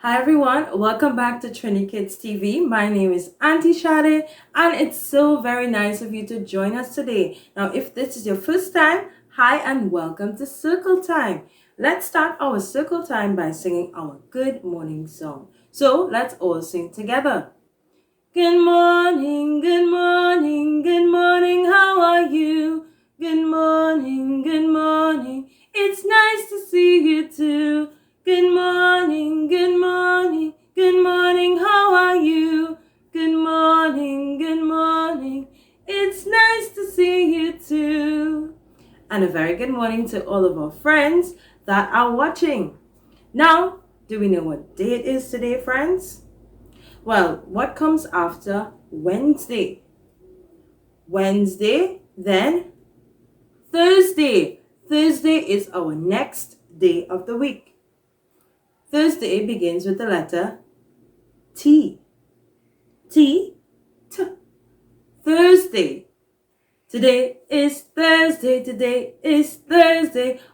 Hi everyone, welcome back to TriniKidsTV. My name is Auntie Shade and it's so very nice of you to join us today. Now if this is your first time, hi and welcome to Circle Time. Let's start our Circle Time by singing our good morning song. So let's all sing together. Good morning, good morning, good morning, how are you? Good morning, it's nice to see you too. Good morning, how are you? Good morning, it's nice to see you too. And a very good morning to all of our friends that are watching. Now, do we know what day it is today, friends? Well, what comes after Wednesday? Wednesday, then Thursday. Thursday is our next day of the week. Thursday begins with the letter T. T, T. Thursday. Today is Thursday,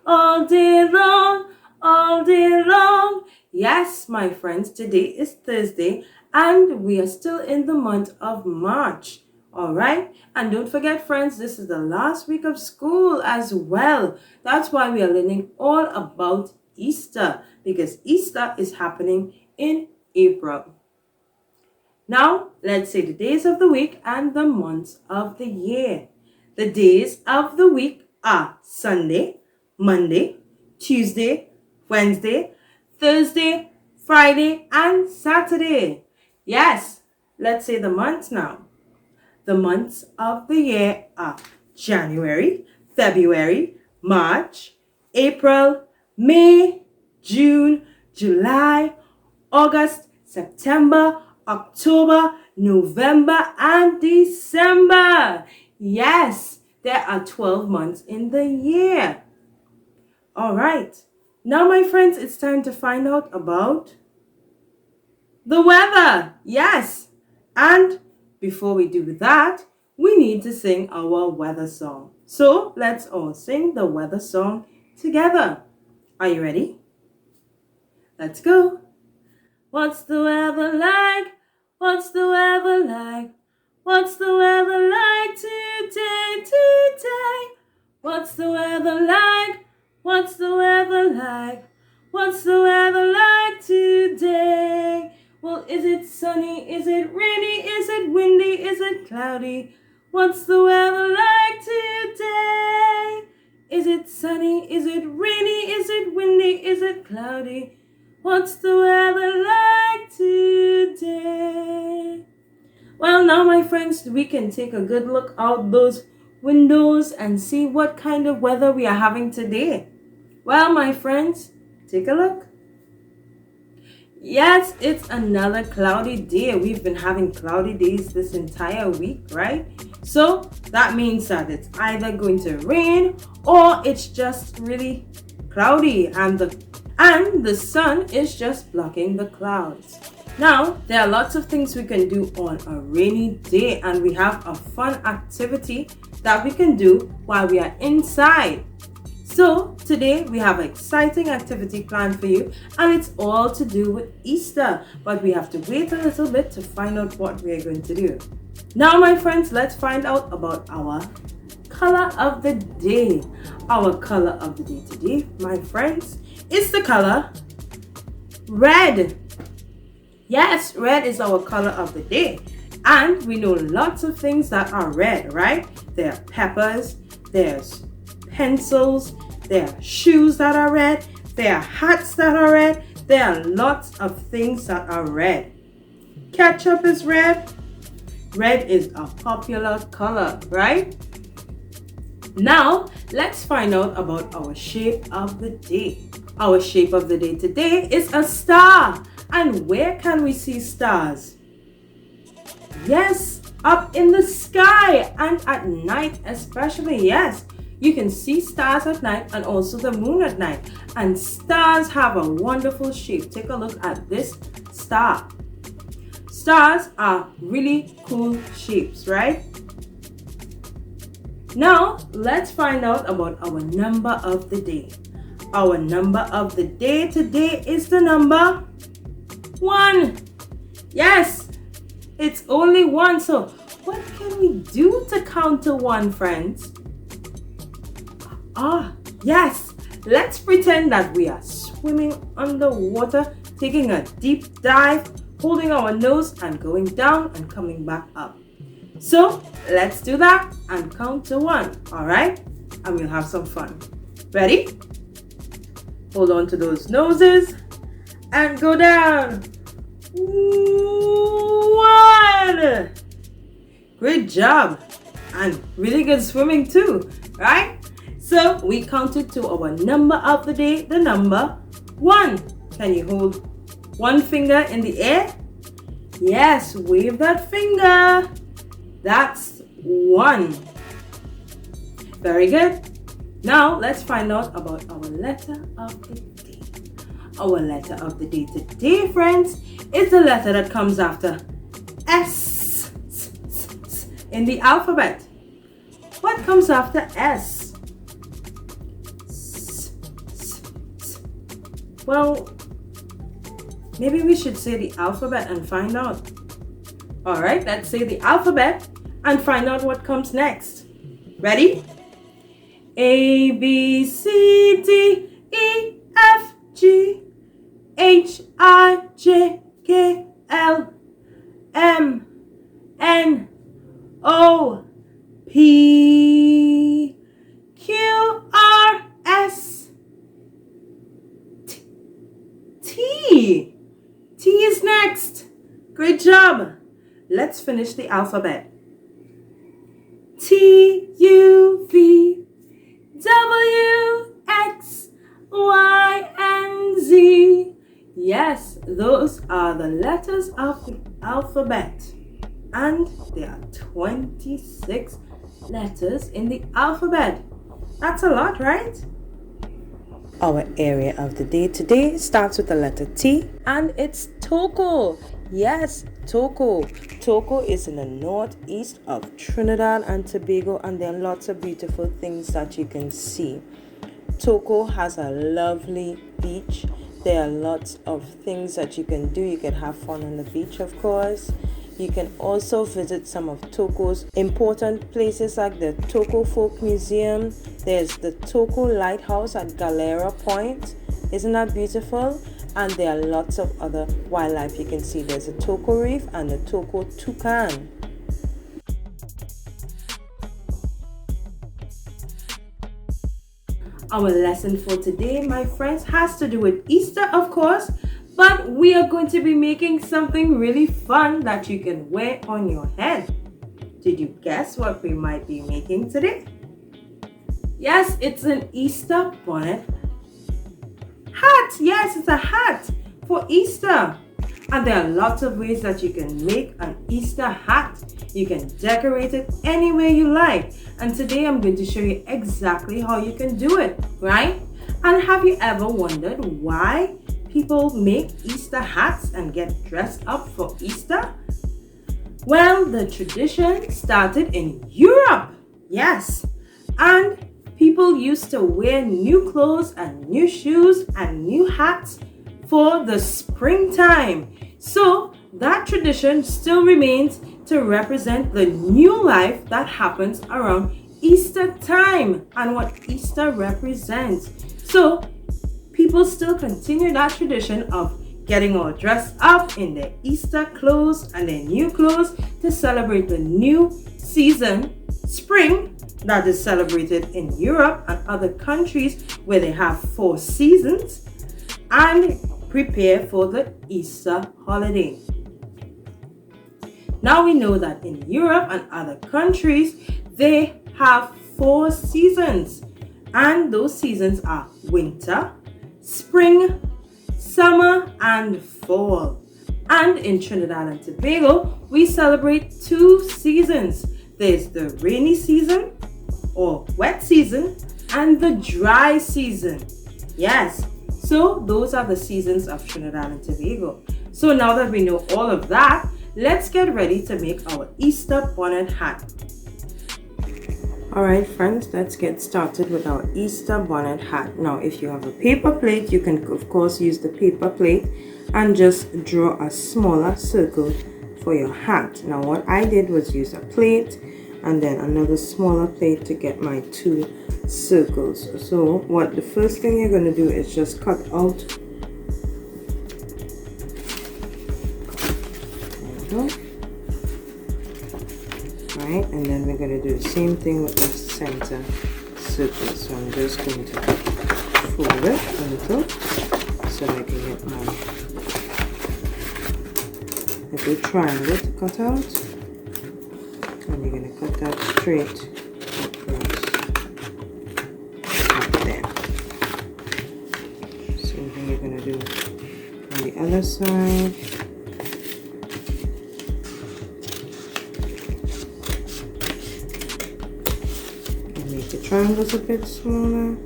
all day long, all day long. Yes, my friends, today is Thursday and we are still in the month of March. All right. And don't forget, friends, this is the last week of school as well. That's why we are learning all about Easter, because Easter is happening in April. Now, let's say the days of the week and the months of the year. The days of the week are Sunday, Monday, Tuesday, Wednesday, Thursday, Friday, and Saturday. Yes, let's say the months now. The months of the year are January, February, March, April, May, June, July, August, September, October, November, and December. Yes, there are 12 months in the year. All right. Now, my friends, it's time to find out about the weather. Yes. And before we do that, we need to sing our weather song. So let's all sing the weather song together. Are you ready? Let's go. What's the weather like? What's the weather like? What's the weather like today, today? What's the weather like? What's the weather like? What's the weather like today? Well, is it sunny? Is it rainy? Is it windy? Is it cloudy? What's the weather like today? Is it sunny? Is it rainy? Is it windy? Is it cloudy? What's the weather like today? Well, now, my friends, we can take a good look out those windows and see what kind of weather we are having today. Well, my friends, take a look. Yes, it's another cloudy day. We've been having cloudy days this entire week, right? So that means that it's either going to rain or it's just really cloudy and the sun is just blocking the clouds. Now, there are lots of things we can do on a rainy day, and we have a fun activity that we can do while we are inside. So today we have an exciting activity planned for you, and it's all to do with Easter, but we have to wait a little bit to find out what we are going to do. Now, my friends, let's find out about our color of the day. Our color of the day today, my friends, is the color red. Yes, red is our color of the day. And we know lots of things that are red, right? There are peppers, there's pencils, there are shoes that are red, there are hats that are red, there are lots of things that are red. Ketchup is red. Red is a popular color, right? Now, let's find out about our shape of the day. Our shape of the day today is a star. And where can we see stars? Yes, up in the sky and at night especially. Yes, you can see stars at night and also the moon at night. And stars have a wonderful shape. Take a look at this star. Stars are really cool shapes, right? Now, let's find out about our number of the day. Our number of the day today is the number 1. Yes, it's only 1. So, what can we do to count to 1, friends? Yes, let's pretend that we are swimming underwater, taking a deep dive, holding our nose and going down and coming back up. So let's do that and count to 1, alright? And we'll have some fun. Ready? Hold on to those noses and go down. 1. Great job. And really good swimming too, right? So we counted to our number of the day, the number 1. Can you hold one finger in the air? Yes, wave that finger. That's 1. Very good. Now let's find out about our letter of the day. Our letter of the day today, friends, is the letter that comes after S in the alphabet. What comes after S? Well, maybe we should say the alphabet and find out. Alright, let's say the alphabet and find out what comes next. Ready? A, B, C, D, E, F, G, H, I, J, K, L, M, N, O, P, Q, R, S, T. T is next. Great job. Let's finish the alphabet. T, U, V, W, X, Y, and Z. Yes, those are the letters of the alphabet. And there are 26 letters in the alphabet. That's a lot, right? Our area of the day today starts with the letter T, and it's Toco. Yes, Toco. Toco is in the northeast of Trinidad and Tobago, and there are lots of beautiful things that you can see. Toco has a lovely beach. There are lots of things that you can do. You can have fun on the beach, of course. You can also visit some of Toco's important places like the Toco Folk Museum. There's the Toco Lighthouse at Galera Point. Isn't that beautiful? And there are lots of other wildlife you can see. There's a Toco Reef and the Toco Toucan. Our lesson for today, my friends, has to do with Easter, of course. But we are going to be making something really fun that you can wear on your head. Did you guess what we might be making today? Yes, it's an Easter bonnet hat. Yes, it's a hat for Easter. And there are lots of ways that you can make an Easter hat. You can decorate it any way you like. And today I'm going to show you exactly how you can do it, right? And have you ever wondered why people make Easter hats and get dressed up for Easter? Well, the tradition started in Europe, yes, and people used to wear new clothes and new shoes and new hats for the springtime. So that tradition still remains to represent the new life that happens around Easter time and what Easter represents. So people still continue that tradition of getting all dressed up in their Easter clothes and their new clothes to celebrate the new season, spring, that is celebrated in Europe and other countries where they have 4 seasons, and prepare for the Easter holiday. Now we know that in Europe and other countries, they have 4 seasons, and those seasons are winter, spring, summer, and fall. And in Trinidad and Tobago, we celebrate 2 seasons. There's the rainy season or wet season and the dry season. Yes, so those are the seasons of Trinidad and Tobago. So now that we know all of that, let's get ready to make our Easter bonnet hat. Alright friends, let's get started with our Easter bonnet hat. Now if you have a paper plate, you can of course use the paper plate and just draw a smaller circle for your hat. Now what I did was use a plate and then another smaller plate to get my 2 circles. So what the first thing you're going to do is just cut out. There we go. Right, and then we're going to do the same thing with the center circle. So I'm just going to fold it a little so I can get my little triangle to cut out. And you're going to cut that straight across up there. Same thing you're going to do on the other side. The triangles a bit smaller.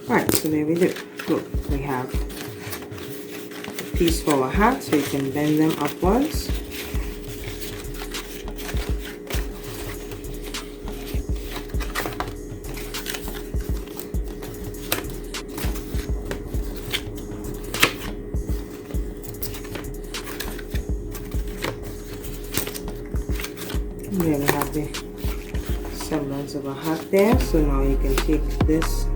Alright, so there we do. Good. We have a piece for our hat, so you can bend them upwards. And there we have the semblance of a hat there. So now you can take this.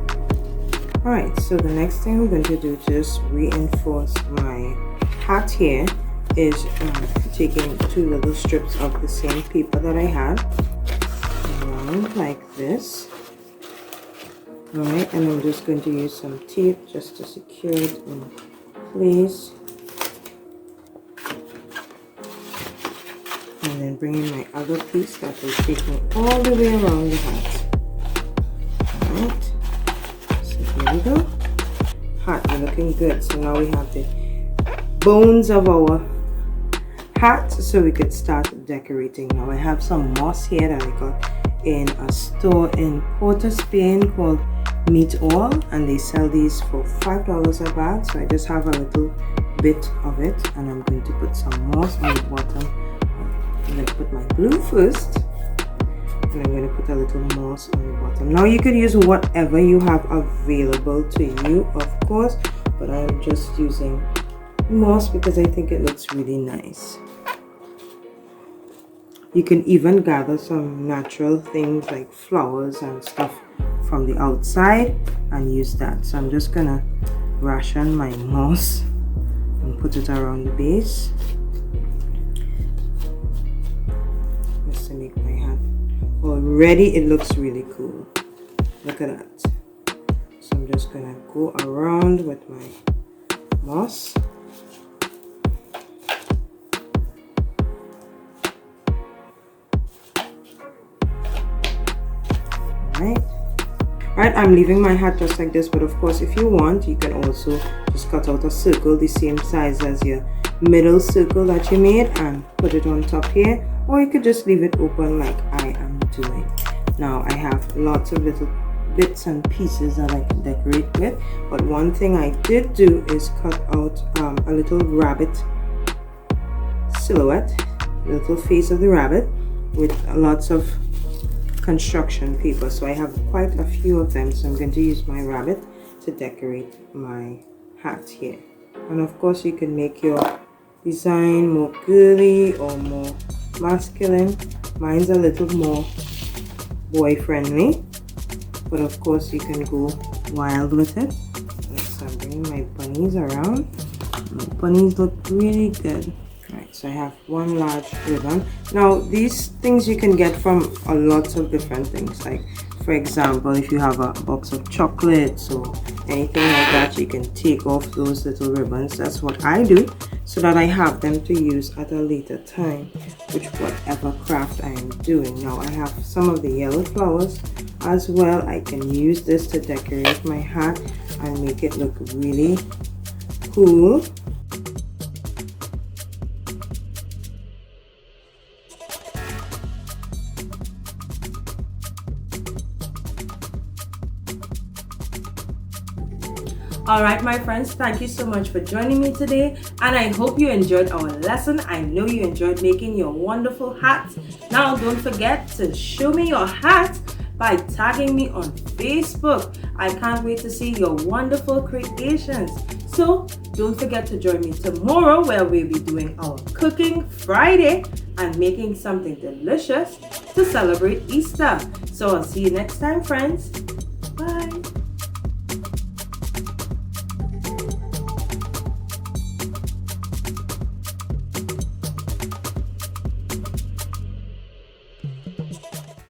Alright, so the next thing we're going to do to just reinforce my hat here is taking 2 little strips of the same paper that I had around like this. Alright, and I'm just going to use some tape just to secure it in place. And then bring in my other piece that will take me all the way around the hat. Alright. There we go. Hat, we're looking good. So now we have the bones of our hat, so we could start decorating. Now I have some moss here that I got in a store in Port of Spain called Meat All, and they sell these for $5 a bag. So I just have a little bit of it, and I'm going to put some moss on the bottom. I'm going to put my glue first. And I'm going to put a little moss on the bottom. Now you could use whatever you have available to you, of course, but I'm just using moss because I think it looks really nice. You can even gather some natural things like flowers and stuff from the outside and use that. So I'm just going to ration my moss and put it around the base just to make my hat. Already it looks really cool. Look at that. So I'm just gonna go around with my moss. Alright, I'm leaving my hat just like this, but of course if you want, you can also just cut out a circle the same size as your middle circle that you made and put it on top here, or you could just leave it open like I am doing. Now I have lots of little bits and pieces that I can decorate with, but one thing I did do is cut out a little rabbit silhouette, little face of the rabbit with lots of construction paper. So I have quite a few of them, so I'm going to use my rabbit to decorate my hat here. And of course you can make your design more girly or more masculine. Mine's a little more boy friendly, but of course you can go wild with it. So I'm bringing my bunnies around. My bunnies look really good. Right, So I have one large ribbon. Now these things you can get from a lot of different things, like for example, if you have a box of chocolates or anything like that, you can take off those little ribbons. That's what I do, so that I have them to use at a later time with whatever craft I am doing. Now I have some of the yellow flowers as well. I can use this to decorate my hat and make it look really cool. Alright my friends, thank you so much for joining me today, and I hope you enjoyed our lesson. I know you enjoyed making your wonderful hats. Now don't forget to show me your hat by tagging me on Facebook. I can't wait to see your wonderful creations. So don't forget to join me tomorrow, where we'll be doing our Cooking Friday and making something delicious to celebrate Easter. So I'll see you next time, friends.